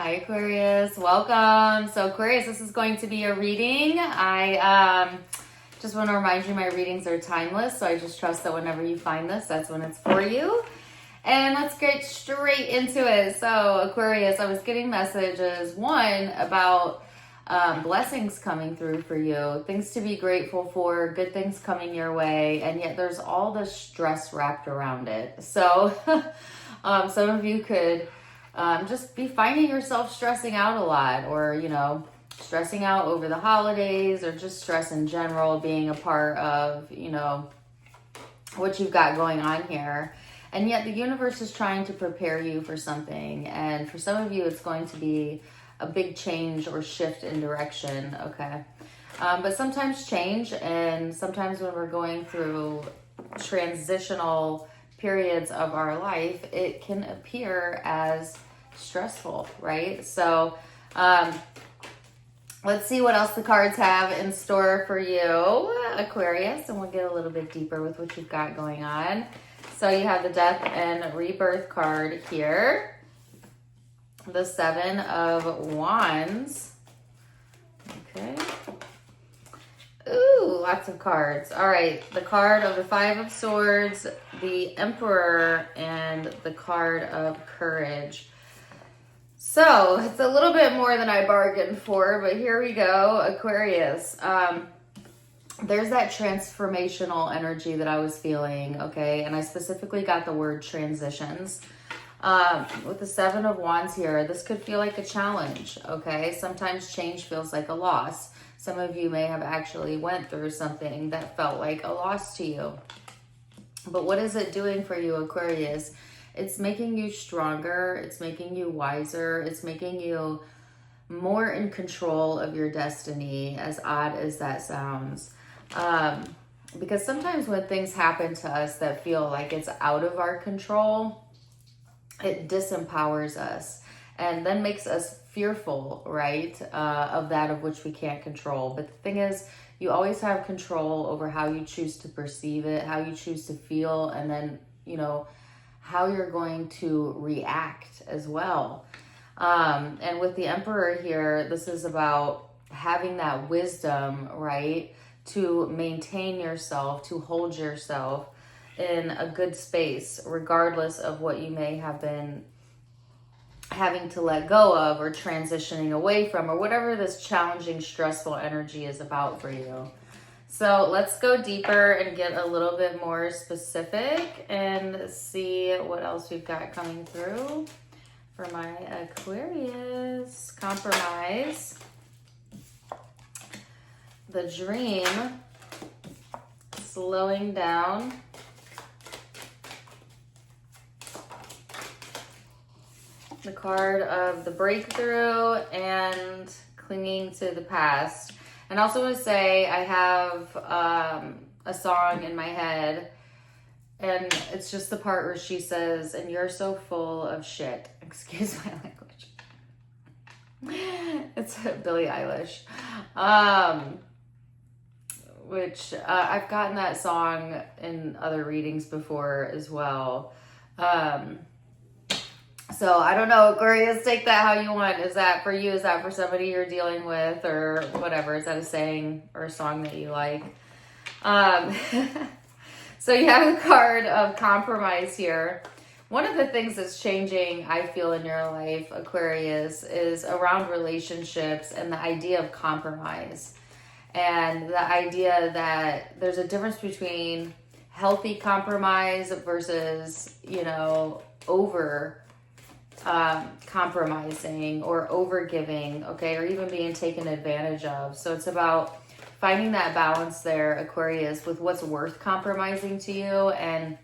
Hi Aquarius, welcome. So Aquarius, this is going to be a reading. I just want to remind you my readings are timeless, so I just trust that whenever you find this, that's when it's for you. And let's get straight into it. So Aquarius, I was getting messages, one about blessings coming through for you, things to be grateful for, good things coming your way, and yet there's all this stress wrapped around it. So some of you could just be finding yourself stressing out a lot, or, stressing out over the holidays, or just stress in general being a part of, what you've got going on here. And yet the universe is trying to prepare you for something. And for some of you, it's going to be a big change or shift in direction, okay? But sometimes change, and sometimes when we're going through transitional periods of our life, it can appear as stressful, right? So let's see what else the cards have in store for you, Aquarius, and we'll get a little bit deeper with what you've got going on. So you have the Death and Rebirth card here, the Seven of Wands, okay. Ooh, lots of cards. All right, the card of the Five of Swords, the Emperor, and the card of Courage. So it's a little bit more than I bargained for, but here we go, Aquarius. There's that transformational energy that I was feeling, okay? And I specifically got the word transitions. With the Seven of Wands here, this could feel like a challenge, okay? Sometimes change feels like a loss. Some of you may have actually went through something that felt like a loss to you. But what is it doing for you, Aquarius? It's making you stronger. It's making you wiser. It's making you more in control of your destiny, as odd as that sounds. Because sometimes when things happen to us that feel like it's out of our control, it disempowers us and then makes us fearful, right, of that of which we can't control. But the thing is, you always have control over how you choose to perceive it, how you choose to feel, and then, how you're going to react as well. And with the Emperor here, this is about having that wisdom, right, to maintain yourself, to hold yourself in a good space, regardless of what you may have been having to let go of or transitioning away from, or whatever this challenging, stressful energy is about for you. So let's go deeper and get a little bit more specific and see what else we've got coming through for my Aquarius. Compromise, the Dream, slowing down, the card of the Breakthrough, and clinging to the past. And I also want to say I have a song in my head, and it's just the part where she says, "And you're so full of shit." Excuse my language. It's Billie Eilish. Which I've gotten that song in other readings before as well. So I don't know, Aquarius, take that how you want. Is that for you? Is that for somebody you're dealing with, or whatever? Is that a saying or a song that you like? So you have the card of Compromise here. One of the things that's changing, I feel, in your life, Aquarius, is around relationships and the idea of compromise. And the idea that there's a difference between healthy compromise versus, over compromising or over giving, okay, or even being taken advantage of. So it's about finding that balance there, Aquarius, with what's worth compromising to you, and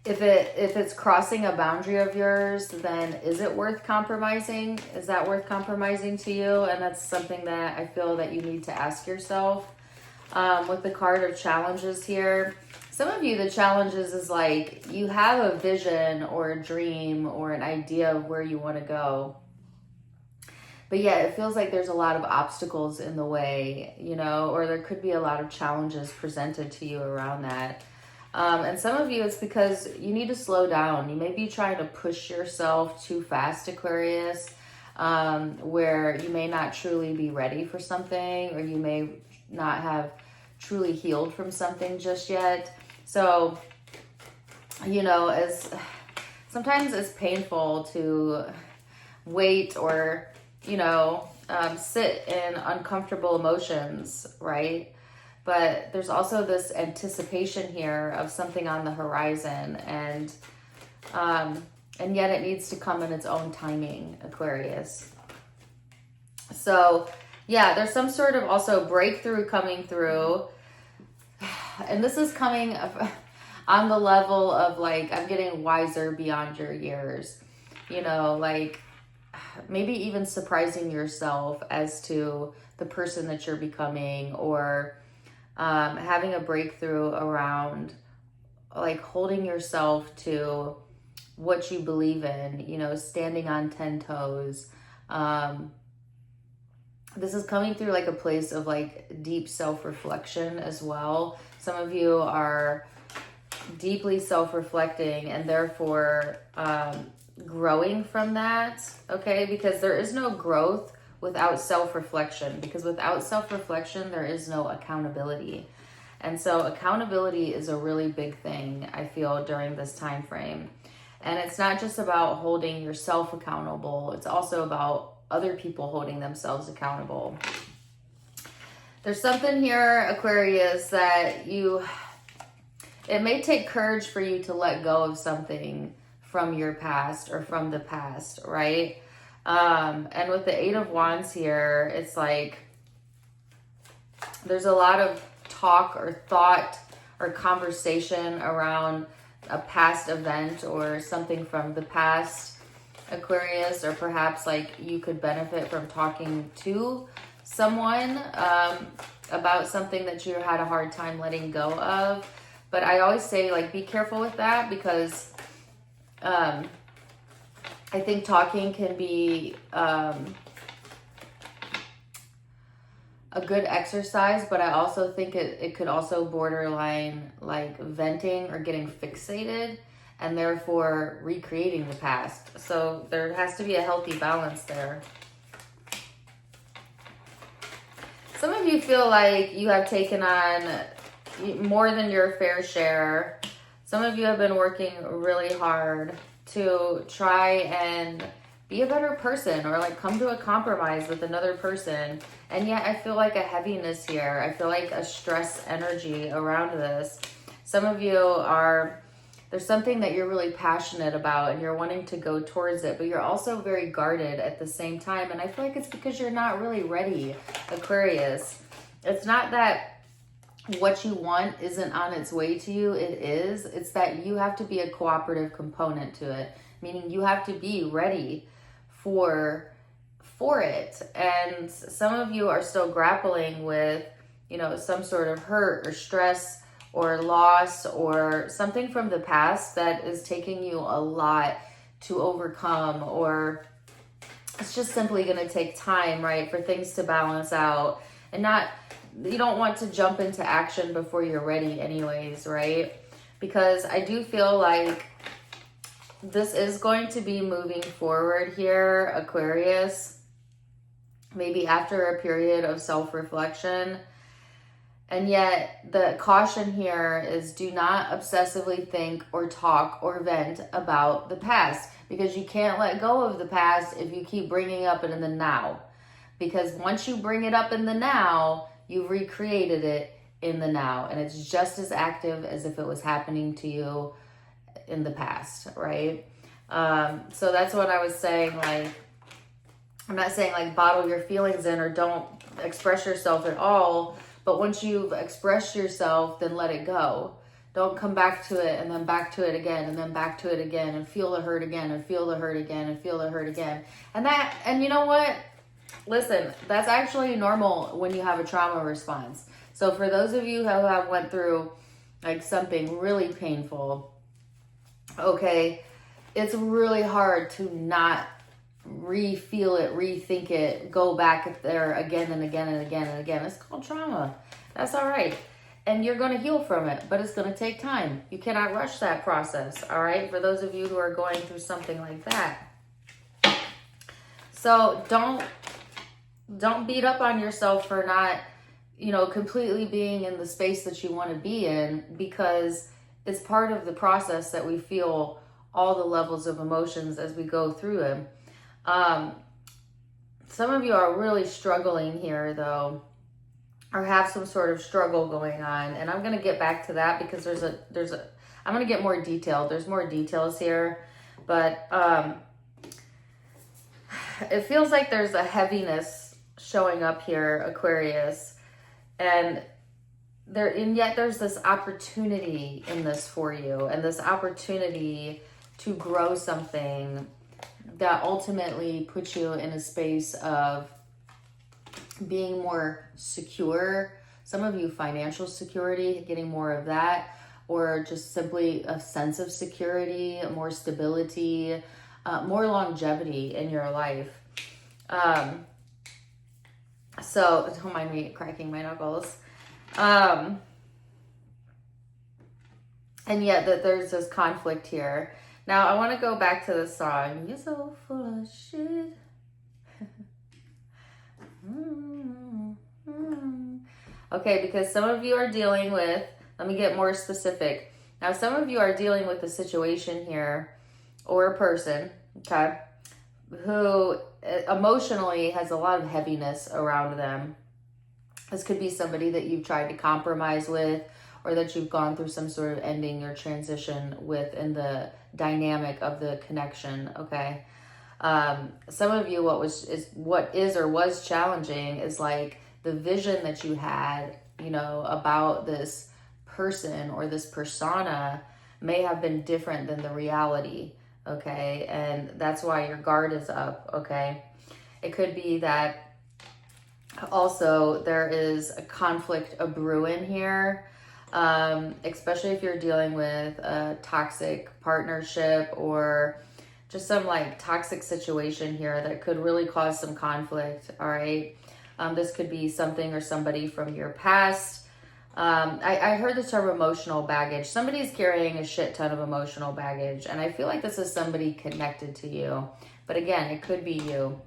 if it's crossing a boundary of yours, then is it worth compromising? Is that worth compromising to you? And that's something that I feel that you need to ask yourself. With the card of Challenges here, some of you, the challenges is like you have a vision or a dream or an idea of where you want to go, but yet it feels like there's a lot of obstacles in the way, or there could be a lot of challenges presented to you around that. And some of you, it's because you need to slow down. You may be trying to push yourself too fast, Aquarius, where you may not truly be ready for something, or you may not have truly healed from something just yet. So, you know, sometimes it's painful to wait or, you know, sit in uncomfortable emotions, right? But there's also this anticipation here of something on the horizon, and yet it needs to come in its own timing, Aquarius. So yeah, there's some sort of also breakthrough coming through, and this is coming on the level of like, I'm getting wiser beyond your years, you know, like maybe even surprising yourself as to the person that you're becoming, or having a breakthrough around like holding yourself to what you believe in, you know, standing on 10 toes. This is coming through like a place of like deep self-reflection as well. Some of you are deeply self-reflecting and therefore growing from that, okay? Because there is no growth without self-reflection, because without self-reflection, there is no accountability. And so accountability is a really big thing, I feel, during this time frame. And it's not just about holding yourself accountable, it's also about other people holding themselves accountable. There's something here, Aquarius, that it may take courage for you to let go of something from your past or from the past, right? And with the Eight of Wands here, it's like there's a lot of talk or thought or conversation around a past event or something from the past, Aquarius, or perhaps like you could benefit from talking to someone about something that you had a hard time letting go of. But I always say, like, be careful with that, because I think talking can be a good exercise, but I also think it could also borderline like venting or getting fixated and therefore recreating the past. So there has to be a healthy balance there. Some of you feel like you have taken on more than your fair share. Some of you have been working really hard to try and be a better person, or like come to a compromise with another person. And yet I feel like a heaviness here. I feel like a stress energy around this. Some of you there's something that you're really passionate about and you're wanting to go towards it, but you're also very guarded at the same time. And I feel like it's because you're not really ready, Aquarius. It's not that what you want isn't on its way to you. It is. It's that you have to be a cooperative component to it, meaning you have to be ready for it. And some of you are still grappling with, you know, some sort of hurt or stress or loss or something from the past that is taking you a lot to overcome, or it's just simply going to take time, right, for things to balance out. And you don't want to jump into action before you're ready anyways, right? Because I do feel like this is going to be moving forward here, Aquarius, maybe after a period of self-reflection. And yet the caution here is, do not obsessively think or talk or vent about the past, because you can't let go of the past if you keep bringing up it in the now. Because once you bring it up in the now, you've recreated it in the now, and it's just as active as if it was happening to you in the past, right? So that's what I was saying. Like, I'm not saying like bottle your feelings in or don't express yourself at all, but once you've expressed yourself, then let it go. Don't come back to it and then back to it again and then back to it again and feel the hurt again and feel the hurt again and feel the hurt again. And you know what? Listen, that's actually normal when you have a trauma response. So for those of you who have went through like something really painful, okay, it's really hard to not re-feel it, rethink it, go back there again and again and again and again. It's called trauma. That's all right. and you're going to heal from it, but it's going to take time. You cannot rush that process, all right? For those of you who are going through something like that. So don't beat up on yourself for not, you know, completely being in the space that you want to be in, because it's part of the process that we feel all the levels of emotions as we go through them. Some of you are really struggling here, though, or have some sort of struggle going on. And I'm going to get back to that because I'm going to get more detailed. There's more details here, but it feels like there's a heaviness showing up here, Aquarius, and yet there's this opportunity in this for you, and this opportunity to grow something that ultimately puts you in a space of being more secure. Some of you, financial security, getting more of that, or just simply a sense of security, more stability, more longevity in your life. So don't mind me cracking my knuckles. And yet that there's this conflict here. Now I want to go back to the song. You're so full of shit. Okay, because some of you are dealing with, let me get more specific. Now, some of you are dealing with a situation here, or a person, okay, who emotionally has a lot of heaviness around them. This could be somebody that you've tried to compromise with, or that you've gone through some sort of ending or transition with in the dynamic of the connection, okay? Some of you, what is or was challenging is like the vision that you had, you know, about this person or this persona may have been different than the reality, okay? And that's why your guard is up, okay? It could be that also there is a conflict a brewing here, especially if you're dealing with a toxic partnership or just some like toxic situation here that could really cause some conflict, all right? This could be something or somebody from your past. I heard the term emotional baggage. Somebody's carrying a shit ton of emotional baggage, and I feel like this is somebody connected to you. But again, it could be you.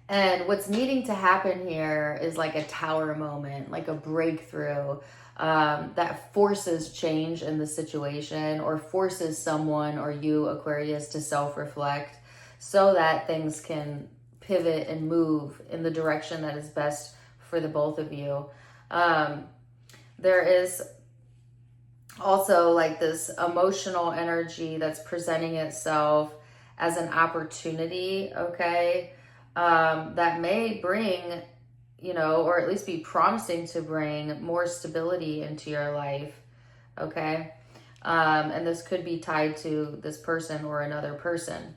And what's needing to happen here is like a tower moment, like a breakthrough that forces change in the situation, or forces someone or you, Aquarius, to self-reflect so that things can pivot and move in the direction that is best for the both of you. There is also like this emotional energy that's presenting itself as an opportunity, okay? That may bring, you know, or at least be promising to bring more stability into your life, okay? And this could be tied to this person or another person.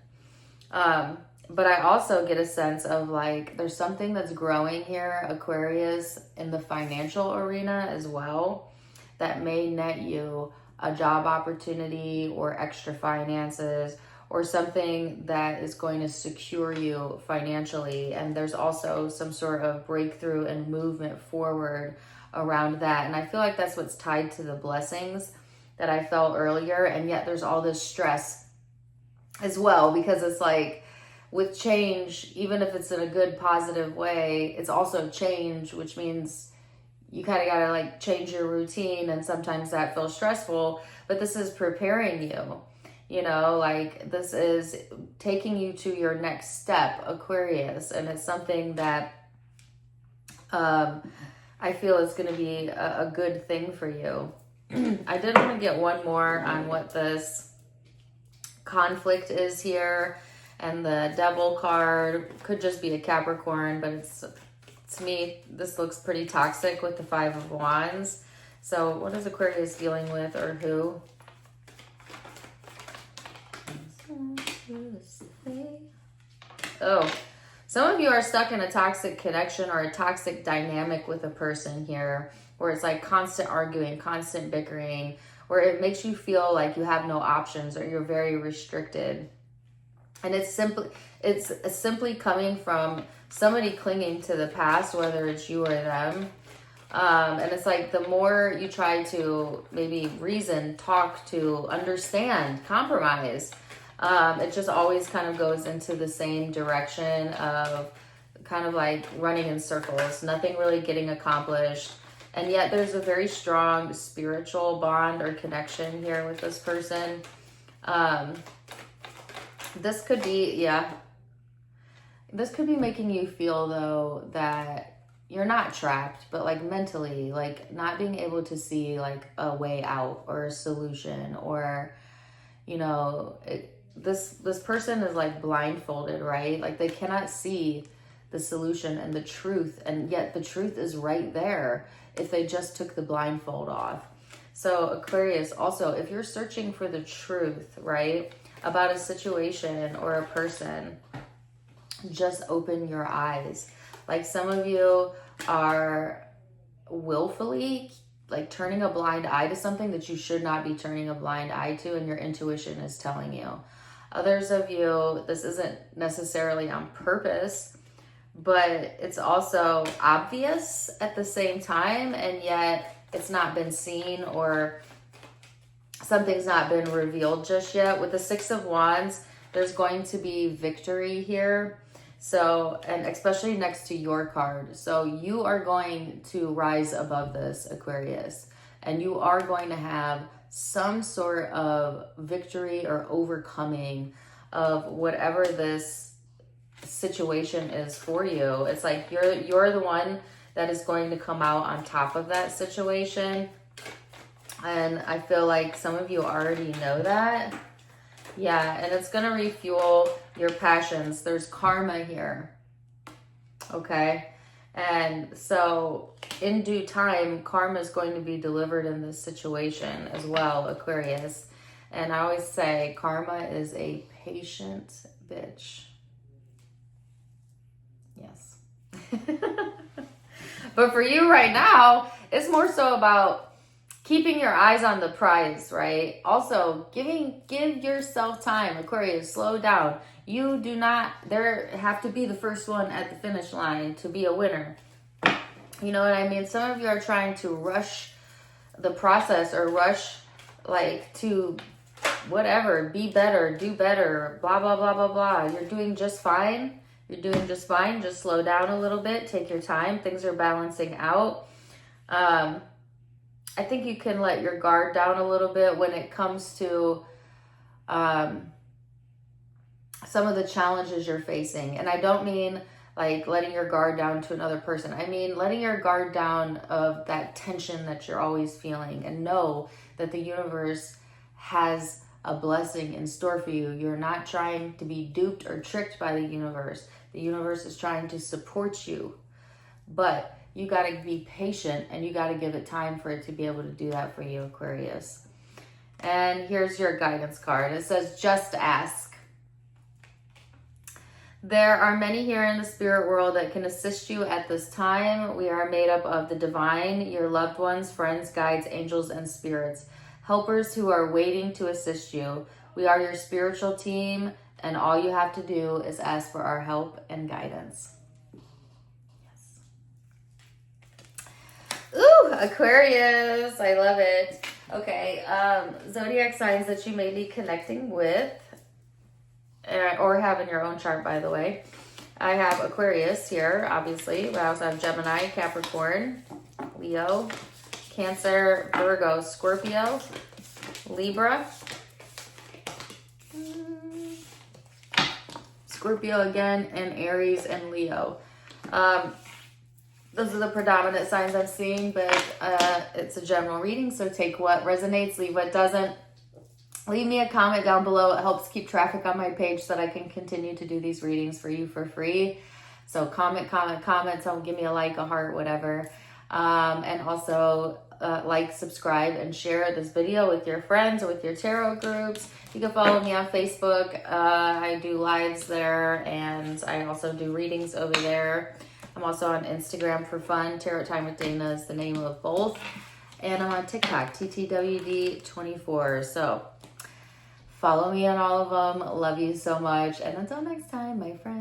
But I also get a sense of like, there's something that's growing here, Aquarius, in the financial arena as well, that may net you a job opportunity or extra finances, or something that is going to secure you financially. And there's also some sort of breakthrough and movement forward around that. And I feel like that's what's tied to the blessings that I felt earlier. And yet there's all this stress as well, because it's like, with change, even if it's in a good, positive way, it's also change, which means you kind of got to like change your routine. And sometimes that feels stressful, but this is preparing you, you know, like this is taking you to your next step, Aquarius. And it's something that I feel is going to be a good thing for you. I did want to get one more on what this conflict is here. And the Devil card could just be a Capricorn, but it's, to me, this looks pretty toxic with the Five of Wands. So what is Aquarius dealing with, or who? Oh, some of you are stuck in a toxic connection or a toxic dynamic with a person here, where it's like constant arguing, constant bickering, where it makes you feel like you have no options or you're very restricted. And it's simply coming from somebody clinging to the past, whether it's you or them, And it's like the more you try to maybe reason, talk to, understand, compromise, it just always kind of goes into the same direction of kind of like running in circles, nothing really getting accomplished. And yet there's a very strong spiritual bond or connection here with this person. This could be, this could be making you feel though that you're not trapped, but like mentally, like not being able to see like a way out or a solution, or, you know, this person is like blindfolded, right? Like they cannot see the solution and the truth, and yet the truth is right there if they just took the blindfold off. So Aquarius, also, if you're searching for the truth, right, about a situation or a person, just open your eyes. Like some of you are willfully like turning a blind eye to something that you should not be turning a blind eye to, and your intuition is telling you. Others of you, this isn't necessarily on purpose, but it's also obvious at the same time, and yet it's not been seen, or something's not been revealed just yet. With the Six of Wands, there's going to be victory here. So, and especially next to your card. So you are going to rise above this, Aquarius, and you are going to have some sort of victory or overcoming of whatever this situation is for you. It's like you're the one that is going to come out on top of that situation. And I feel like some of you already know that. Yeah, and it's going to refuel your passions. There's karma here. Okay? And so in due time, karma is going to be delivered in this situation as well, Aquarius. And I always say karma is a patient bitch. Yes. But for you right now, it's more so about keeping your eyes on the prize, right? Also, give yourself time. Aquarius, slow down. You do not have to be the first one at the finish line to be a winner. You know what I mean? Some of you are trying to rush the process, or rush like to whatever, be better, do better, blah, blah, blah, blah, blah. You're doing just fine. You're doing just fine. Just slow down a little bit. Take your time. Things are balancing out. I think you can let your guard down a little bit when it comes to some of the challenges you're facing. And I don't mean like letting your guard down to another person. I mean letting your guard down of that tension that you're always feeling, and know that the universe has a blessing in store for you. You're not trying to be duped or tricked by the universe. The universe is trying to support you. But you got to be patient, and you got to give it time for it to be able to do that for you, Aquarius. And here's your guidance card. It says, just ask. There are many here in the spirit world that can assist you at this time. We are made up of the divine, your loved ones, friends, guides, angels, and spirits, helpers who are waiting to assist you. We are your spiritual team, and all you have to do is ask for our help and guidance. Ooh, Aquarius, I love it. Okay, zodiac signs that you may be connecting with, or have in your own chart, by the way. I have Aquarius here, obviously, but I also have Gemini, Capricorn, Leo, Cancer, Virgo, Scorpio, Libra, Scorpio again, and Aries and Leo. Those are the predominant signs I'm seeing, but it's a general reading, so take what resonates, leave what doesn't. Leave me a comment down below. It helps keep traffic on my page so that I can continue to do these readings for you for free. So comment. So give me a like, a heart, whatever. And also like, subscribe, and share this video with your friends or with your tarot groups. You can follow me on Facebook. I do lives there, and I also do readings over there. I'm also on Instagram for fun. Tarot Time with Dana is the name of both. And I'm on TikTok, TTWD24. So follow me on all of them. Love you so much. And until next time, my friends.